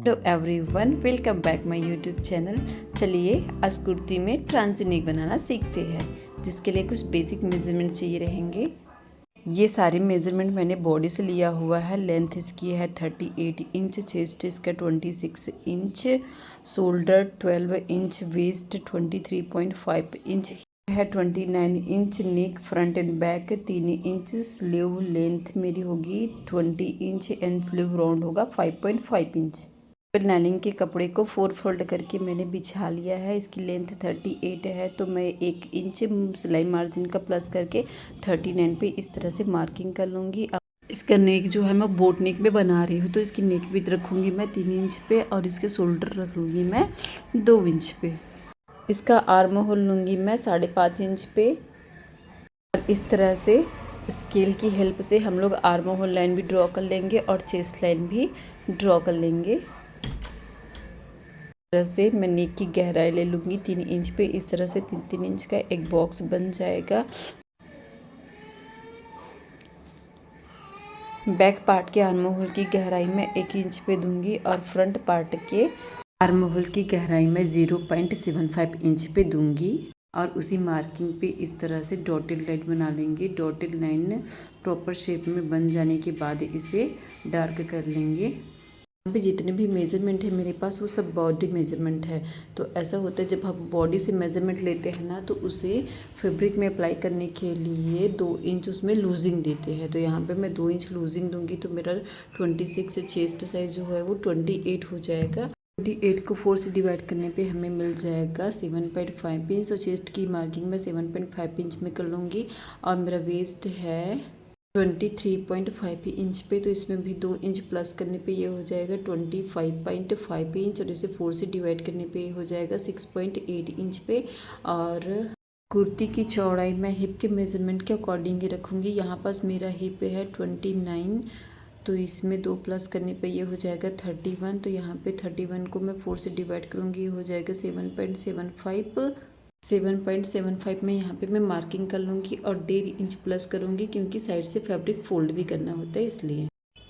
Hello everyone, welcome back my YouTube channel. चलिए आज कुर्ती में ट्रांजी नेक बनाना सीखते हैं, जिसके लिए कुछ बेसिक मेजरमेंट चाहिए रहेंगे। ये सारे मेजरमेंट मैंने बॉडी से लिया हुआ है। लेंथ इसकी है 38 इंच, चेस्ट इसका 26 inch, shoulder 12 inch, waist 23.5 inch है, 29 inch. Neck front and back 3 inch. Sleeve length मेरी होगी 20 इंच एंड स्लीव राउंड होगा 5.5 इंच। लाइनिंग के कपड़े को 4 फोल्ड करके मैंने बिछा लिया है। इसकी लेंथ 38 है, तो मैं 1 इंच सिलाई मार्जिन का प्लस करके 39 पे इस तरह से मार्किंग कर लूँगी। अब इसका नेक जो है मैं बोट नेक में बना रही हूँ, तो इसकी नेक विड्थ रखूँगी मैं 3 इंच पे और इसके शोल्डर रख लूँगी मैं 2 इंच पे। इसका आर्म होल लूँगी मैं 5.5 इंच पे। और इस तरह से स्केल की हेल्प से हम लोग आर्म होल लाइन भी ड्रॉ कर लेंगे और चेस्ट लाइन भी ड्रॉ कर लेंगे। तरह से मैं नेक की गहराई ले लूँगी 3 इंच पे। इस तरह से 3-3 इंच का एक बॉक्स बन जाएगा। बैक पार्ट के आर्म होल की गहराई मैं 1 इंच पे दूंगी और फ्रंट पार्ट के आर्म होल की गहराई मैं 0.75 इंच पे दूंगी। और उसी मार्किंग पे इस तरह से डॉटेड लाइन बना लेंगे। डॉटेड लाइन प्रॉपर शेप में बन जाने के बाद इसे डार्क कर लेंगे। यहाँ पे जितने भी मेज़रमेंट है मेरे पास वो सब बॉडी मेज़रमेंट है। तो ऐसा होता है जब हम बॉडी से मेज़रमेंट लेते हैं ना, तो उसे फैब्रिक में अप्लाई करने के लिए 2 इंच उसमें लूजिंग देते हैं। तो यहाँ पे मैं 2 इंच लूजिंग दूंगी, तो मेरा 26 चेस्ट साइज जो है वो 28 हो जाएगा। 28 को 4 से डिवाइड करने पे हमें मिल जाएगा 7.5 इंच। और चेस्ट की मार्किंग मैं 7.5 इंच में कर लूँगी। और मेरा वेस्ट है 23.5 इंच पे, तो इसमें भी 2 इंच प्लस करने पे ये हो जाएगा 25.5 इंच। और इसे 4 से डिवाइड करने पे ये हो जाएगा 6.8 इंच पे। और कुर्ती की चौड़ाई मैं हिप के मेज़रमेंट के अकॉर्डिंग ही रखूँगी। यहाँ पास मेरा हिप है 29, तो इसमें 2 प्लस करने पे ये हो जाएगा 31। तो यहाँ पे 31 को मैं 4 से डिवाइड करूँगी, ये हो जाएगा 7.75 में यहाँ पे मैं मार्किंग कर लूँगी और 1.5 इंच प्लस करूँगी, क्योंकि साइड से फैब्रिक फोल्ड भी करना होता है इसलिए।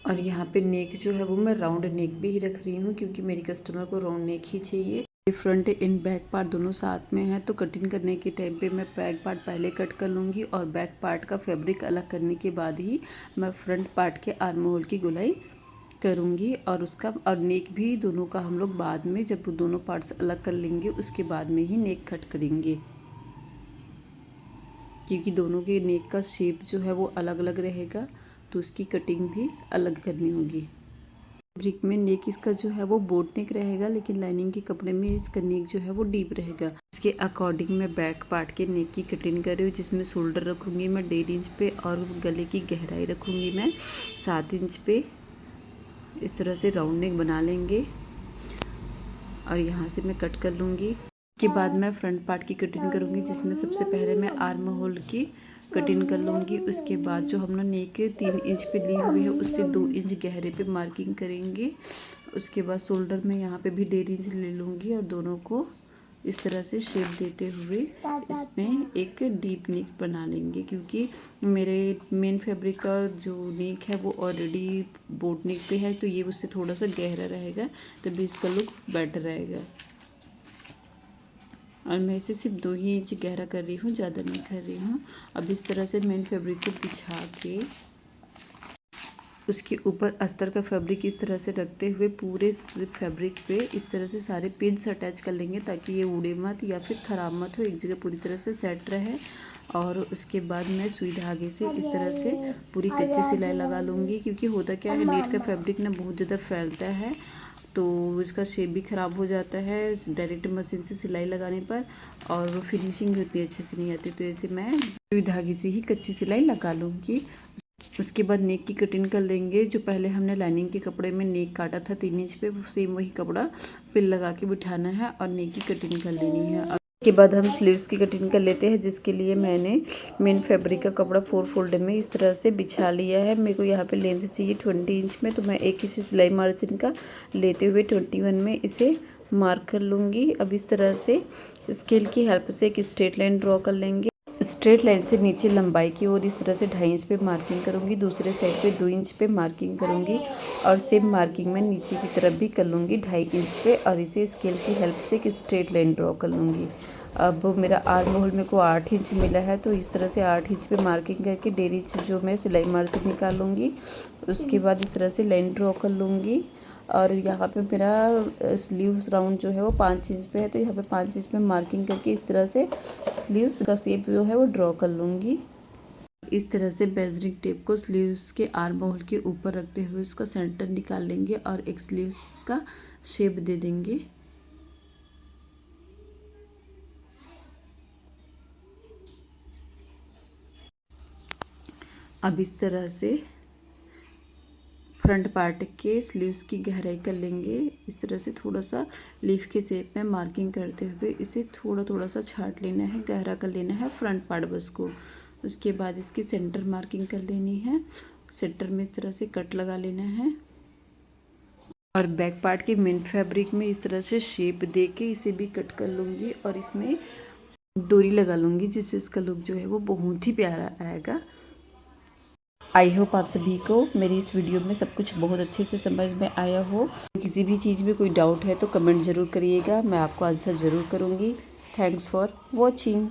और यहाँ पे नेक जो है वो मैं राउंड नेक भी ही रख रही हूँ, क्योंकि मेरी कस्टमर को राउंड नेक ही चाहिए। फ्रंट एंड बैक पार्ट दोनों साथ में है, तो कटिंग करने के टाइम पे मैं बैक पार्ट पहले कट कर लूँगी और बैक पार्ट का फैब्रिक अलग करने के बाद ही मैं फ्रंट पार्ट के आर्म होल की गोलाई करूँगी। और उसका और नेक भी दोनों का हम लोग बाद में, जब दोनों पार्ट्स अलग कर लेंगे उसके बाद में ही नेक कट करेंगे, क्योंकि दोनों के नेक का शेप जो है वो अलग अलग रहेगा, तो उसकी कटिंग भी अलग करनी होगी। फैब्रिक में नेक इसका जो है वो बोट नेक रहेगा, लेकिन लाइनिंग के कपड़े में इसका नेक जो है वो डीप रहेगा। इसके अकॉर्डिंग मैं बैक पार्ट के नेक की कटिंग कर रही हूँ, जिसमें शोल्डर रखूँगी मैं 1.5 इंच पे और गले की गहराई रखूँगी मैं 7 इंच पे। इस तरह से राउंड नेक बना लेंगे और यहाँ से मैं कट कर लूँगी। इसके बाद मैं फ्रंट पार्ट की कटिंग करूँगी, जिसमें सबसे पहले मैं आर्म होल की कटिंग कर लूँगी। उसके बाद जो हमने नेक 3 इंच पे ली हुई है उससे 2 इंच गहरे पे मार्किंग करेंगे। उसके बाद शोल्डर में यहाँ पे भी 1.5 इंच ले लूँगी और दोनों को इस तरह से शेप देते हुए इसमें एक डीप नेक बना लेंगे, क्योंकि मेरे मेन फैब्रिक का जो नेक है वो ऑलरेडी बोट नेक पे है, तो ये उससे थोड़ा सा गहरा रहेगा, तभी इसका लुक बेटर रहेगा। और मैं इसे सिर्फ 2 ही इंच गहरा कर रही हूँ, ज़्यादा नहीं कर रही हूँ। अब इस तरह से मेन फैब्रिक को बिछा के उसके ऊपर अस्तर का फैब्रिक इस तरह से रखते हुए पूरे फैब्रिक पे इस तरह से सारे पिन्स अटैच कर लेंगे, ताकि ये उड़े मत या फिर ख़राब मत हो, एक जगह पूरी तरह से सेट रहे। और उसके बाद मैं सुई धागे से इस तरह से पूरी कच्ची सिलाई लगा लूँगी, क्योंकि होता क्या है नेट का फैब्रिक ना बहुत ज़्यादा फैलता है, तो इसका शेप भी ख़राब हो जाता है डायरेक्ट मशीन से सिलाई लगाने पर, और फिनिशिंग भी उतनी अच्छे से नहीं आती। तो ऐसे मैं सुई धागे से ही कच्ची सिलाई लगा लूँगी। उसके बाद नेक की कटिंग कर लेंगे। जो पहले हमने लाइनिंग के कपड़े में नेक काटा था 3 इंच पे, सेम वही कपड़ा पिन लगा के बिठाना है और नेक की कटिंग कर लेनी है। उसके बाद हम स्लीव्स की कटिंग कर लेते हैं, जिसके लिए मैंने मेन फैब्रिक का कपड़ा 4 फोल्ड में इस तरह से बिछा लिया है। मेरे को यहाँ पे लेंथ चाहिए 20 इंच में, तो मैं एक ही सिलाई मार्जिन का लेते हुए 21 में इसे मार्क कर लूँगी। अब इस तरह से स्केल की हेल्प से एक स्ट्रेट लाइन ड्रॉ कर लेंगे। स्ट्रेट लाइन से नीचे लंबाई की ओर इस तरह से 2.5 इंच पे मार्किंग करूँगी, दूसरे साइड पे 2 इंच पे मार्किंग करूँगी और सेम मार्किंग मैं नीचे की तरफ भी कर लूँगी 2.5 इंच पे और इसे स्केल की हेल्प से एक स्ट्रेट लाइन ड्रॉ कर लूँगी। अब मेरा आर्म होल मेरे को 8 इंच मिला है, तो इस तरह से 8 इंच पे मार्किंग करके 1.5 इंच जो मैं सिलाई मार्जिन निकाल लूँगी। उसके बाद इस तरह से लाइन ड्रॉ कर लूँगी और यहाँ पे मेरा स्लीव्स राउंड जो है वो 5 इंच पे है, तो यहाँ पे 5 इंच पे मार्किंग करके इस तरह से स्लीव्स का शेप जो है वो ड्रॉ कर लूँगी। इस तरह से मेजरिंग टेप को स्लीव्स के आर्म होल के ऊपर रखते हुए उसका सेंटर निकाल लेंगे और एक स्लीव्स का शेप दे देंगे। अब इस तरह से फ्रंट पार्ट के स्लीव्स की गहराई कर लेंगे। इस तरह से थोड़ा सा लीफ के शेप में मार्किंग करते हुए इसे थोड़ा थोड़ा सा छाट लेना है, गहरा कर लेना है फ्रंट पार्ट बस को। उसके बाद इसकी सेंटर मार्किंग कर लेनी है, सेंटर में इस तरह से कट लगा लेना है और बैक पार्ट के मिंट फैब्रिक में इस तरह से शेप दे के इसे भी कट कर लूँगी और इसमें डोरी लगा लूँगी, जिससे इसका लुक जो है वो बहुत ही प्यारा आएगा। आई होप आप सभी को मेरी इस वीडियो में सब कुछ बहुत अच्छे से समझ में आया हो। किसी भी चीज़ में कोई डाउट है तो कमेंट ज़रूर करिएगा, मैं आपको आंसर ज़रूर करूँगी। Thanks for watching.